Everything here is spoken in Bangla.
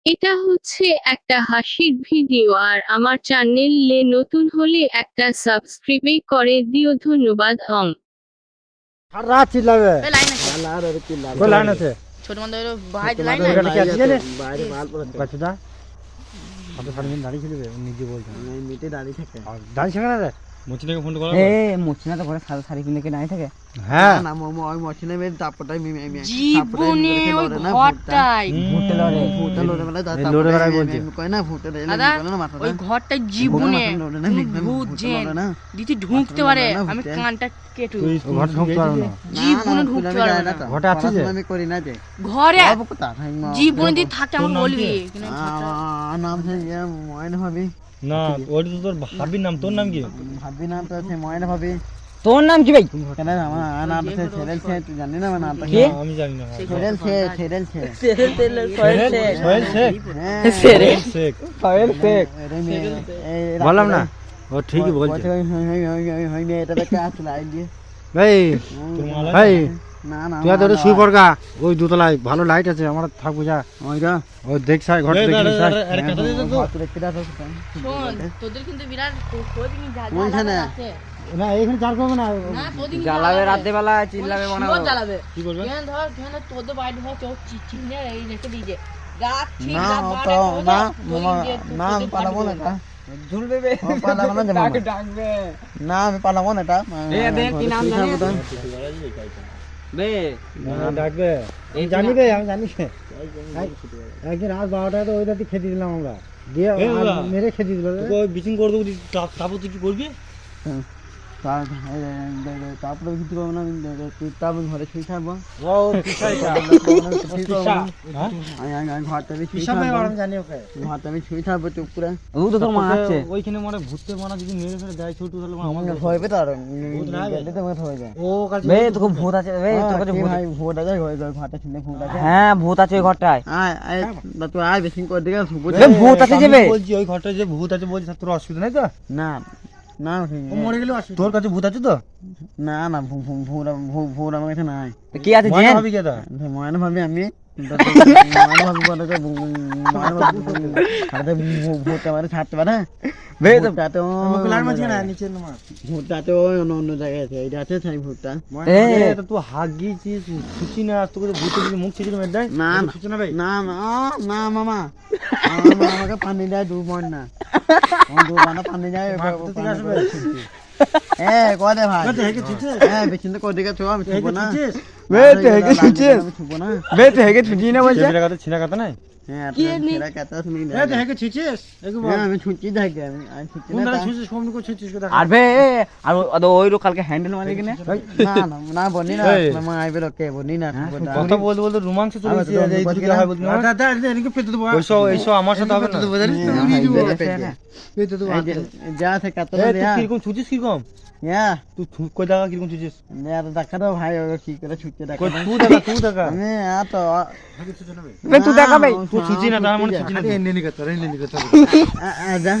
এটা হচ্ছে একটা হাসির ভিডিও আর আমার চ্যানেলে নতুন হলে একটা সাবস্ক্রাইব করে দিও ধন্যবাদ। আর রাত চিল্লাবে এ লাইন আছে কই লাইন আছে ছোট মন্দ ভাই লাইন তোর এখানে কি আছে জানে বাইরে মাল পড়েছে কাছে যা আপনি সারাদিন দাঁড়িয়ে ছিলবে নিজে বলছেন আমি মিটে দাঁড়িয়ে থাকে আর দাঁড়িয়ে থাকে না রে মুচিনাকে ফোন করা এ মোচনা তো ঘরে সারা সারি কিনে কে নাই থাকে হ্যাঁ না মোমো ওই মোচনা মে তাপটাই আমি জীবনে ওই ঘরটাই ফুটে লড়ে ফুটে লড়ে মানে লড়ে বেড়াই বলছে। কই না ফুটে লড়ে দাদা না মাথা ওই ঘরটাই জীবনে ভূত জেন দিদি ঢুকতে পারে আমি কানটা কেটু তুই ঘর ঢুকতে পারো না জীবনে ঢুকতে পারবে না ঘরটা আছে যে? আমি করি না যে ঘরে বাবু কোথা জীবনে যদি থাকে আমাকে বলবি কিন্তু নাম সে ময়না ভাবি না ওইটা তো তোর ভাবির নাম, তোর নাম কি? ভাবি নাম তো সে ময়না ভাবি তোর নাম কি ভাই কেন আমার নাম তো ছেড়েল ছে তুই জানি না আমার নামটা না, আমি জানি না। ছেড়েল ছে সোহেল শেখ, হ্যাঁ সোহেল শেখ। সোহেল শেখ বললাম না ও ঠিকই বলছে এটা দেখে আসলে আই দিয়ে ভাই তোর মালা ভাই না না তুই তো শুই পড়গা ওই দুতলায় ভালো লাইট আছে আমার থাকবো যা ওইটা ওই দেখ সাই ঘর এই দেখি দাঁড়া, সাই দাঁড়া, আরে কাটা দে তো। হাত রেখে দাও শোন তোদের কিন্তু বিরাট খোঁজ নি কোনখানে? না এখানে চার করবে না না তোদের জ্বালাবে রাতে বেলা চিল্লাবে বানাবো জ্বালাবে কি করবে? কেন ধর কেন তোদের বাইরে ধর চোখ চিচিনে এই রেখে দিয়েছে গাছ ঠিক না গাছ তো বাড়া না মামা না আমি পালাবো না এটা ঝুলবে বে পালাবো না যাবো ডাকবে না আমি পালাবো না এটা এ দেখ কি নাম জানি বে না ডাকবে আমি জানি বে আমি জানি বে একদিন রাত 12টায় তো ওই রাতে খেতে দিলাম আমরা দিয়ে এ বাবা। মেরে খেতে দিল রে। তোকে ওই বিচিং করে দেবো, তারপর তুই কি করবি? তারপরে কিছু করবো না তারপর ঘরে শুয়ে থাকবো ও পিছাইটা হ্যাঁ আমি ঘরটা শুয়ে পিছাবে থাকবো আমি জানি ওকে ঘরটা আমি শুয়ে থাকবো চুপ করে ও তো তোর মা আছে ওইখানে মানে ভূতে মানা যদি মেরে ফেলে দেয় ছোট তাহলে আমার আমাকে ভয় পেতে আর ভূত না হবে? গেলে তো আমাকে ভয় যায় ও কাছে বে তোকে ভূত আছে বে তোর কাছে ভূত ভাই ভূত আছে ঘরটা শুনে ভূত আছে হ্যাঁ ভূত আছে ওই ঘরটায় আয় আয় তুই আয় বেশি করে দিকে ভূত আছে আমি যাবে বলছি ওই ঘরটায় যে ভূত আছে বলছি তোর অসুবিধা নাই তো না না ও মরে গেলে অসুবিধা তোর কাছে ভূত আছে তো না না ভূত আমার কাছে নাই কি আছে যে ভাবি কেদা ময়না ভাবি আমি ময়না ভাবি বলে যে ময়না ভাবি ভূত আমার ছাড়তে পারে বে তো মুকুলার মাঝে না নিচে নামা ভূতটা তো অন্য জায়গায় আছে এইটা আছে সেই ভূতটা এ তো তুই হাগিছিস সুচি না তোকে তো ভূতে যদি মুখ ছিড়ে মেরে দেয় না সুচি না ভাই না না না মামা আমাকে পানি দেয় দু মন না দু বানা পানি দেয় থেকে আসবে কয় দে ভাই বেতে হেগে ছুটছিস বেচিন কয় দিকে ছো আমি ছুবো না ছুটছিস বেতে হেগে ছুটছিস আমি ছুবো না বেতে হেগে ছুটি না বলছে ছেলের কথা ছিনা কথা নাই। হ্যাঁ সেটা কথা শুনি না বেতে হেগে ছুটছিস একটু বল আমি ছুটি থাকি আমি ছুটি কোন না দাঁড়া ছুটছিস কোন দিকে ছুটছিস কথা আর বে আর ওই কালকে হ্যান্ডেল মারি কিনে না না না বনি না মামা আইবে লোকে বনি না কথা বলতে বলতে রোমাঞ্চ চলে যাচ্ছে, এই দিকে হয় বলতে না। দাদা এদিকে পেতে দেবো ওইসব এইসব আমার সাথে হবে না। পেতে দেবো যা থেকে কত এই, তুই দেয়া কিরকম ছুটিস কিরকম? হ্যাঁ তুই কই টাকা কিরকম ছুটিস? দেখা দাও ভাই কি করে ছুটতে দেখা কই তুই টাকা আমি তো তুই দেখা ভাই তুই ছুটি না তার মানে ছুটি না। এনে কথা এনে কথা যা